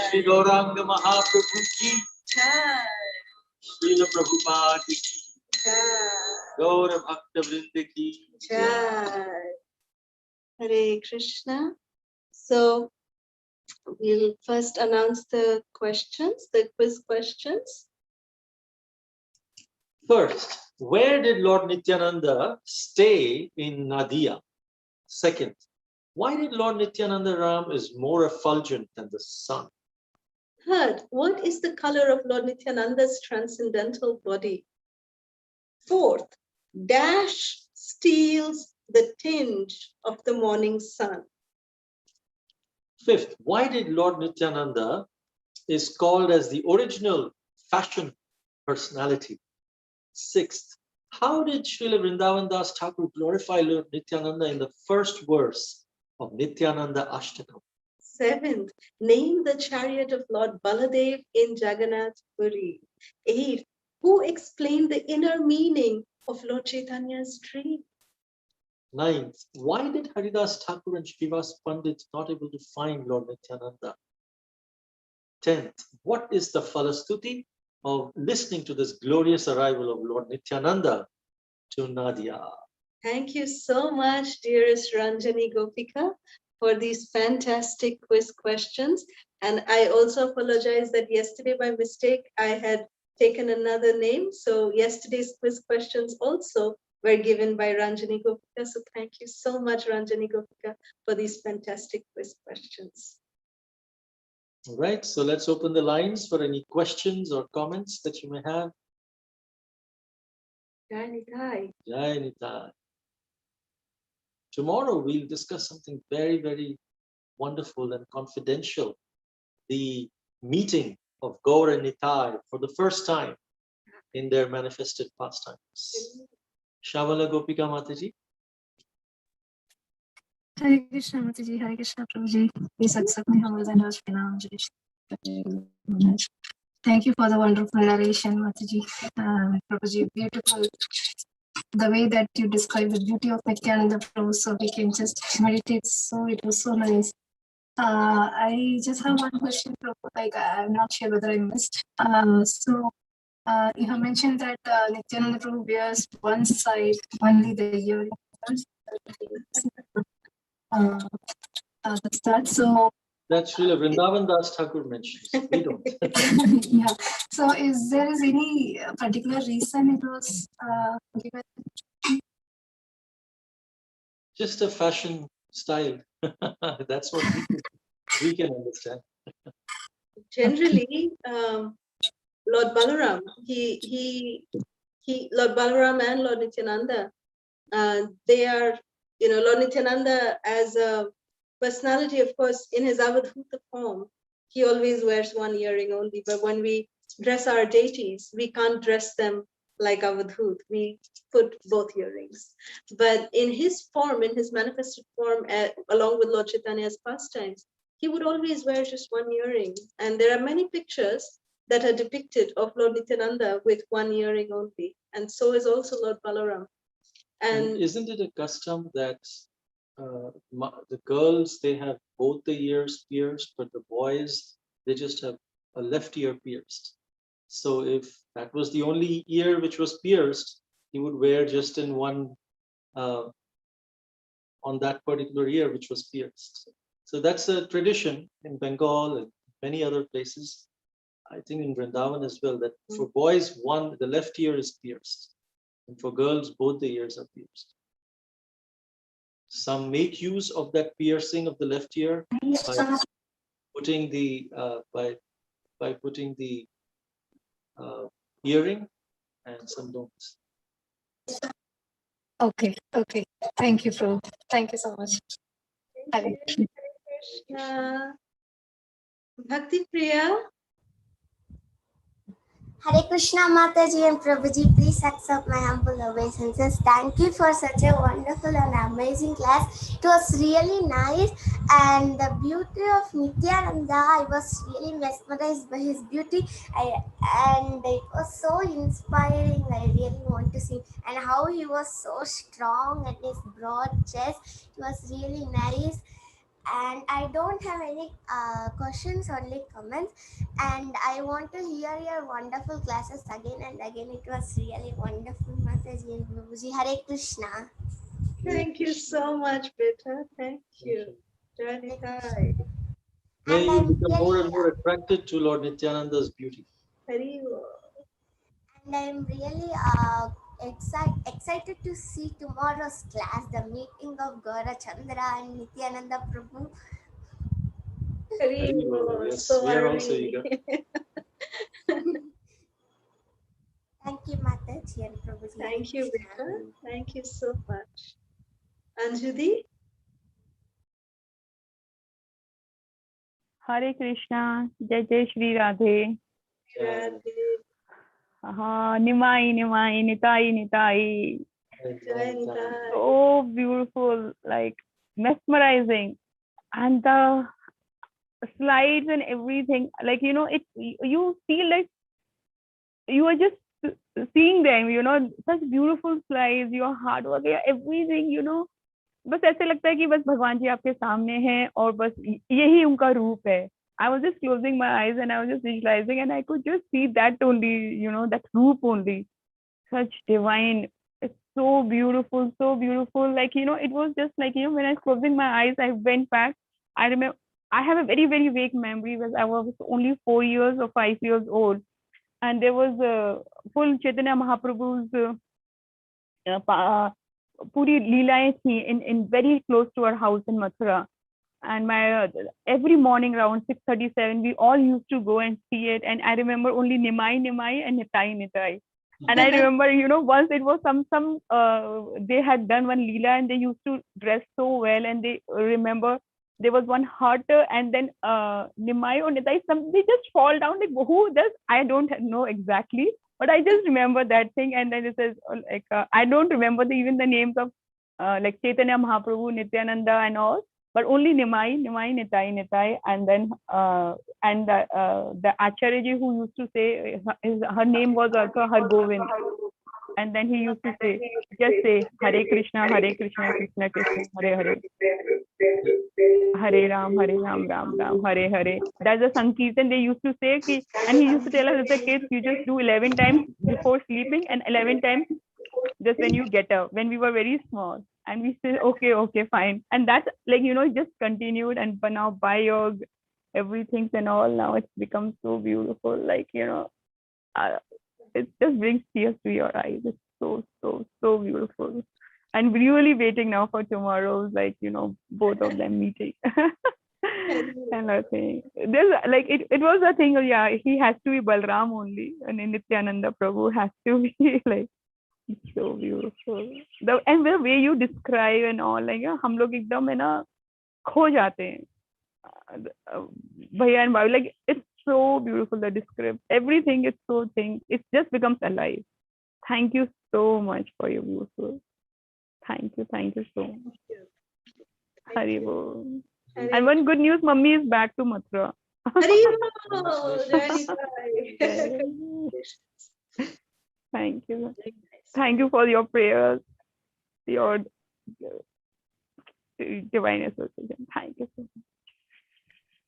Shri Gauranga Mahaprabhu ki, Srila Prabhupada ki, Gaura Bhakta Vrinda ki. Hare Krishna. So we'll first announce the questions, the quiz questions. First, where did Lord Nityananda stay in Nadia? Second, why did Lord Nityananda Ram is more effulgent than the sun? Third, what is the color of Lord Nityananda's transcendental body? Fourth, dash steals the tinge of the morning sun. Fifth, why did Lord Nityananda is called as the original fashion personality? Sixth, how did Srila Vrindavan Das Thakur glorify Lord Nityananda in the first verse of Nityananda Ashtakam? Seventh, name the chariot of Lord Baladev in Jagannath Puri. Eighth, who explained the inner meaning of Lord Chaitanya's dream? Ninth, why did Haridas Thakur and Srivas Pandit not able to find Lord Nityananda? 10th, what is the Phala Stuti of listening to this glorious arrival of Lord Nityananda to Nadia? Thank you so much, dearest Ranjani Gopika, for these fantastic quiz questions. And I also apologize that yesterday by mistake I had taken another name. So yesterday's quiz questions also were given by Ranjani Gopika. So thank you so much, Ranjani Gopika, for these fantastic quiz questions. All right, so let's open the lines for any questions or comments that you may have. Jai Nitai. Jai Nitai. Tomorrow we'll discuss something very, very wonderful and confidential. The meeting of Gaur and Nitai for the first time in their manifested pastimes. Shavala Gopika Mataji. Hare Krishna Mataji, Hare Krishna Prabhuji. Please accept my humble and host pranam. Thank you for the wonderful narration, Mataji. Prabhuji, beautiful. The way that you describe the beauty of Nityananda Prabhu, so we can just meditate. So it was so nice. I just have one question, Prabhu. Like I'm not sure whether I missed. You have mentioned that Nityananda Prabhu wears one side only the earring. That's that. So That's Srila Vrindavan Das Thakur mentions. We don't. yeah. So is there any particular reason it was given? Just a fashion style. That's what we can understand. Generally, Lord Balaram, Lord Balaram and Lord Nityananda, they are, Lord Nityananda as a personality, of course, in his Avadhuta form, he always wears one earring only. But when we dress our deities, we can't dress them like Avadhut. We put both earrings. But in his form, in his manifested form, along with Lord Chaitanya's pastimes, he would always wear just one earring. And there are many pictures that are depicted of Lord Nityananda with one earring only. And so is also Lord Balaram. And isn't it a custom that the girls, they have both the ears pierced, but the boys, they just have a left ear pierced? So if that was the only ear which was pierced, he would wear just in one, on that particular ear which was pierced. So that's a tradition in Bengal and many other places. I think in Vrindavan as well, that for boys, the left ear is pierced, and for girls, both the ears are pierced. Some make use of that piercing of the left ear by putting the earring, and some don't. Okay. Thank you, Prabhu. Thank you so much. Hare Krishna. Bhakti Priya. Hare Krishna Mataji and Prabhuji, please accept my humble obeisances. Thank you for such a wonderful and amazing class. It was really nice, and the beauty of Nityananda, I was really mesmerized by his beauty, and it was so inspiring. I really want to see, and how he was so strong and his broad chest. It was really nice. And I don't have any questions, only comments. And I want to hear your wonderful classes again and again. It was really wonderful, Mataji and Prabhuji. Hare Krishna. Thank you so much, Beta. Thank you. Jai Nitai. May And you I'm become more and really, more attracted to Lord Nityananda's beauty. Hari and I'm really excited to see tomorrow's class, the meeting of Gaurasundara and Nityananda Prabhu. Hari Yes, so we are are also we. eager. Thank you, Mataji and Prabhuji. Thank you, Beta. Thank you so much. Anjali? Hare Krishna, Jai Jai Shri Radhe. Radhe. Nimai, Nitai, Nitai. Jai Nitai. So beautiful, like mesmerizing. And the slides and everything, like, you feel like you are just seeing them, such beautiful slides, your hard work, everything. बस ऐसे लगता है कि बस भगवान जी आपके सामने हैं और बस यही उनका रूप है. I was just closing my eyes and I was just visualizing and I could just see that only, that roop only. Such divine. It's so beautiful, so beautiful. Like, it was just like, when I was closing my eyes, I went back. I remember, I have a very, very vague memory because I was only 4 years or 5 years old. And there was a full Chaitanya Mahaprabhu's Puri Leelaएं थी in very close to our house in Mathura. And every morning around 6:37, we all used to go and see it. And I remember only Nimai and Nitai Nitai. And I remember, once it was they had done one Leela and they used to dress so well. And they remember there was one heart and then Nimai or Nitai, they just fall down. Like, who does? I don't know exactly. But I just remember that thing, and then it says I don't remember even the names of like Chaitanya Mahaprabhu, Nityananda, and all, but only Nimai, Nitai, and then the Acharya who used to say her name was also Har Govind, and then he used to say, just say Hare Krishna, Krishna Krishna, Hare Hare. Hare Ram, Ram Ram, Hare Hare. That's a Sankirtan they used to say. And he used to tell us as a kid, you just do 11 times before sleeping and 11 times just when you get up, when we were very small. And we said, okay, fine. And that's like, just continued. And but now by your everything and all, now it's become so beautiful. Like, it just brings tears to your eyes. It's so, so, so beautiful. I'm really waiting now for tomorrow's, like, both of them meeting. And I think there's like it was a thing. Yeah, he has to be Balram only, and Nityananda Prabhu has to be like, it's so beautiful. And the way you describe and all, like, हम लोग एकदम है ना खो जाते हैं भैया and bhavi. Like, it's so beautiful, the description, everything is so thing. It just becomes alive. Thank you so much for your beautiful. Thank you so much. Haribol. And one good news, Mummy is back to Mathura. Haribol. Thank you. Thank you for your prayers. your divine association. Thank you so much.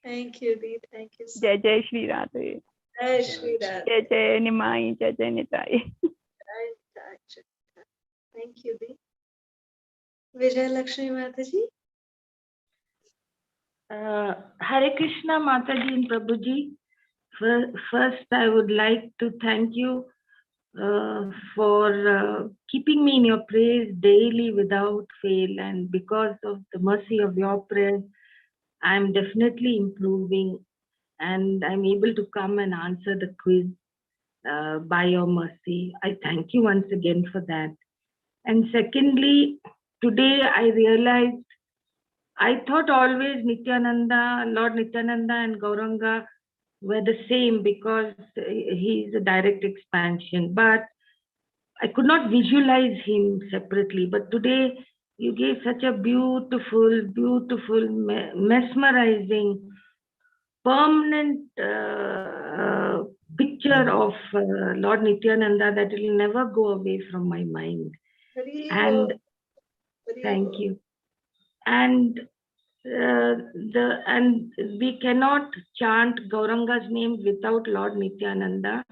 Thank you, Dee. Thank you so Jai much. Jai Shri Radhe. Jai Shri Radhe. Jai Jai Nimai. Jai Jai Nitai. Thank you, Dee. Vijay Lakshmi Mataji. Hare Krishna Mataji and Prabhuji. First, I would like to thank you for keeping me in your praise daily without fail. And because of the mercy of your prayers, I'm definitely improving and I'm able to come and answer the quiz by your mercy. I thank you once again for that. And secondly, today I realized I thought always Nityananda, Lord Nityananda and Gauranga were the same because he is a direct expansion. But I could not visualize him separately. But today you gave such a beautiful, mesmerizing, permanent picture of Lord Nityananda that will never go away from my mind. And thank you. And we cannot chant Gauranga's name without Lord Nityananda.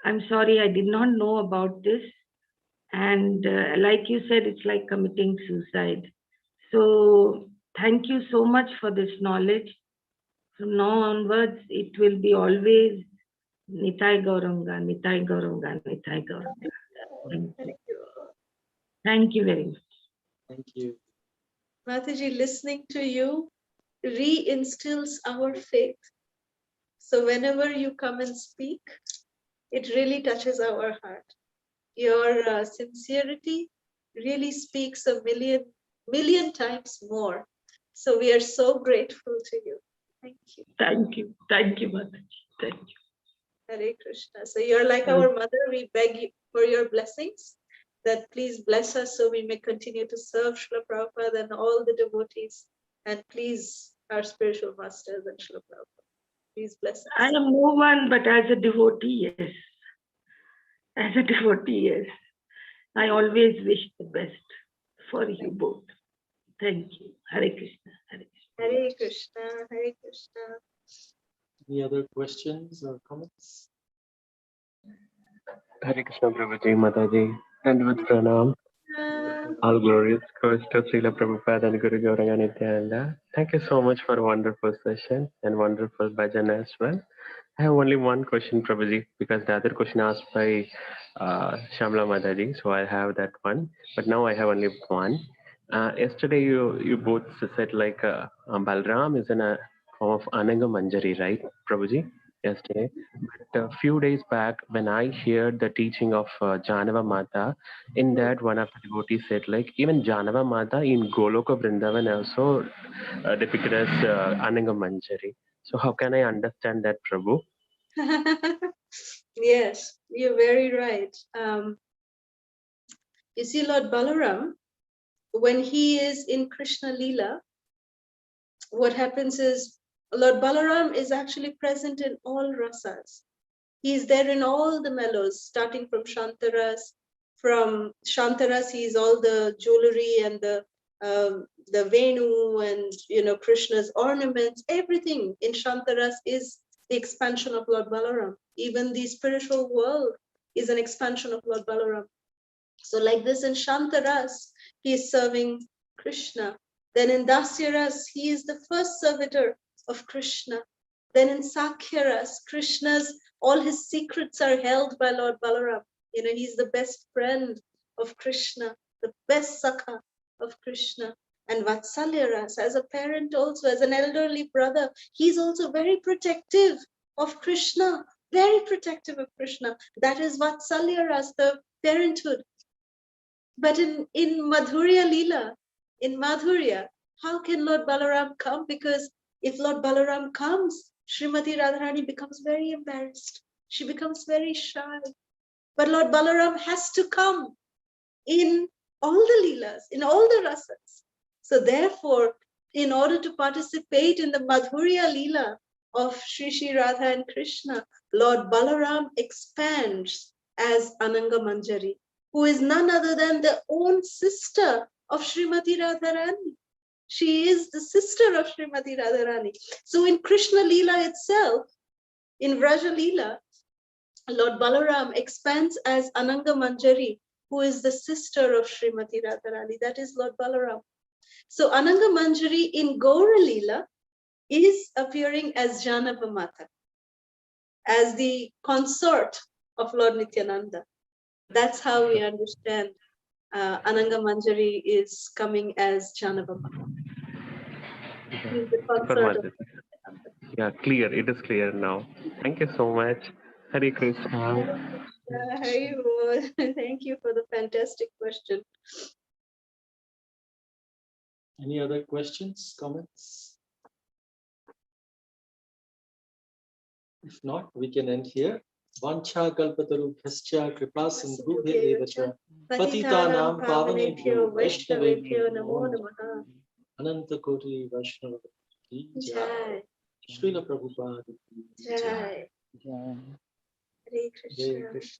I'm sorry, I did not know about this. And like you said, it's like committing suicide. So thank you so much for this knowledge. From now onwards, it will be always Nitai Gauranga, Nitai Gauranga, Nitai Gauranga. Thank you. Thank you very much. Thank you. Mataji, listening to you reinstills our faith. So whenever you come and speak, it really touches our heart. Your sincerity really speaks a million times more. So we are so grateful to you. Thank you. Thank you. Thank you, Mataji. Thank you. Hare Krishna. So you're like our mother. We beg you for your blessings, that please bless us so we may continue to serve Srila Prabhupada and all the devotees, and please our spiritual masters and Srila Prabhupada. Please bless us. I am no one, but as a devotee, yes. As a devotee, yes. I always wish the best for you both. Thank you. Hare Krishna. Hare Krishna. Hare Krishna. Hare Krishna. Any other questions or comments? Hare Krishna Prabhuji, Mataji, and with pranam. All glorious goes to Srila Prabhupada and Guru Gauranga Nityananda. Thank you so much for a wonderful session and wonderful bhajan as well. I have only one question, Prabhuji, because the other question asked by Shamla Mataji, so I have that one. But now I have only one. Yesterday you both said like Balram is in a form of Ananga Manjari, right, Prabhuji? Yesterday. But a few days back, when I heard the teaching of Janava Mata, in that one of the devotees said like even Janava Mata in Goloka Vrindavan also depicted as Ananga Manjari. So how can I understand that, Prabhu? Yes, you're very right. You see, Lord Balaram, when he is in Krishna Leela, what happens is Lord Balaram is actually present in all rasas. He is there in all the mellows, starting from Shantaras. From Shantaras, he is all the jewelry and the Venu and Krishna's ornaments. Everything in Shantaras is the expansion of Lord Balaram. Even the spiritual world is an expansion of Lord Balaram. So like this in Shantaras, he is serving Krishna. Then in Dasyaras, he is the first servitor of Krishna. Then in Sakhyaras, all his secrets are held by Lord Balaram. He's the best friend of Krishna, the best Sakha of Krishna. And Vatsalyaras, as a parent also, as an elderly brother, he's also very protective of Krishna, very protective of Krishna. That is Vatsalyaras, the parenthood. But in Madhurya Leela, in Madhurya, how can Lord Balaram come? Because if Lord Balaram comes, Srimati Radharani becomes very embarrassed. She becomes very shy. But Lord Balaram has to come in all the Leelas, in all the Rasas. So therefore, in order to participate in the Madhurya Leela of Shri Radha and Krishna, Lord Balaram expands as Ananga Manjari. who is none other than the own sister of Srimati Radharani. She is the sister of Srimati Radharani. So in Krishna Leela itself, in Vraja Leela, Lord Balaram expands as Ananga Manjari, who is the sister of Srimati Radharani. That is Lord Balaram. So Ananga Manjari in Gaura Leela is appearing as Janava Mata, as the consort of Lord Nityananda. That's how we understand Ananga Manjari is coming as Janava Mata. He's the consort of Nityananda. Yeah, clear. It is clear now. Thank you so much. Hare Krishna. Thank you for the fantastic question. Any other questions, comments? If not, we can end here. Vancha kalpatarubhyascha kripa sindhubhya evacha patitanam pavanebhyo vaishnavebhyo namo namaha. Ananta Koti Vaishnava ki jai. Srila Prabhupada ki jai. Hare Krishna.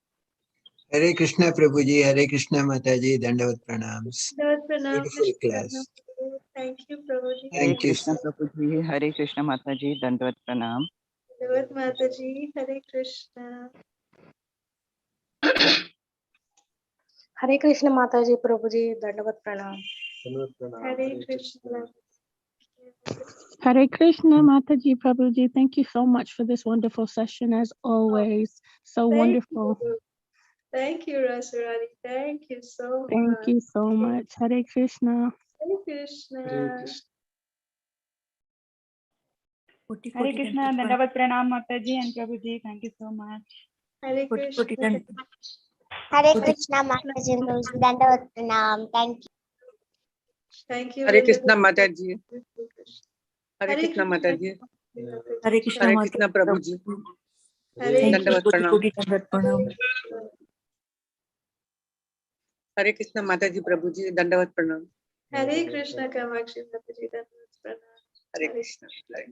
Hare Krishna Prabhuji, Hare Krishna Mataji, Dandavat Pranams. Beautiful class. Thank you, Prabhuji. Hare Thank you. Krishna Prabhuji, Hare Krishna Mataji, Dandavat Pranam. Dandavat Mataji, Hare Krishna. Hare Krishna Mataji Prabhuji, Dandavat Pranam. Hare Krishna. Hare Krishna, Mataji Prabhuji. Thank you so much for this wonderful session, as always. So wonderful. Thank you, Rasarani. Thank you so much. Thank you so much. Hare Krishna. Hare Krishna. Hare Krishna. Hare Krishna, Dandavat Pranam Mataji and Prabhuji. Thank you so much. Hare Krishna. Hare Krishna Mataji and Prabhuji, Dandavat Pranam. Thank you. Thank you. Hare Krishna Linda. Mataji. Hare Krishna Mataji. Hare Krishna Hare Krishna Prabhuji. Hare Dandavat Pranam. Pranam. Hare Krishna Mataji Prabhuji. Dandavat Pranam. Hare Krishna Kamakshi Mataji. Dandavat Pranam. Hare Krishna. Hare.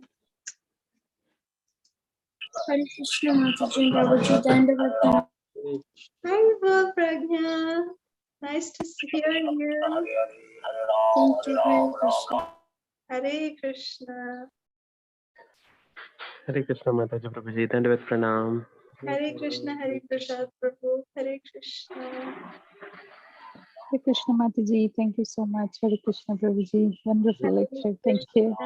Hare Krishna Mataji Prabhuji, Dandavat Pranam. Hi, Bob Pragya. Nice to hear you. Thank you, Hare Krishna. Hare Krishna. Hare Krishna Mataji Prabhuji. Dandavat Pranam. Hare Krishna, Hare Prasad Prabhu. Hare Krishna. Hare Krishna, Mataji. Thank you so much. Hare Krishna, Prabhuji. Wonderful lecture. Thank you.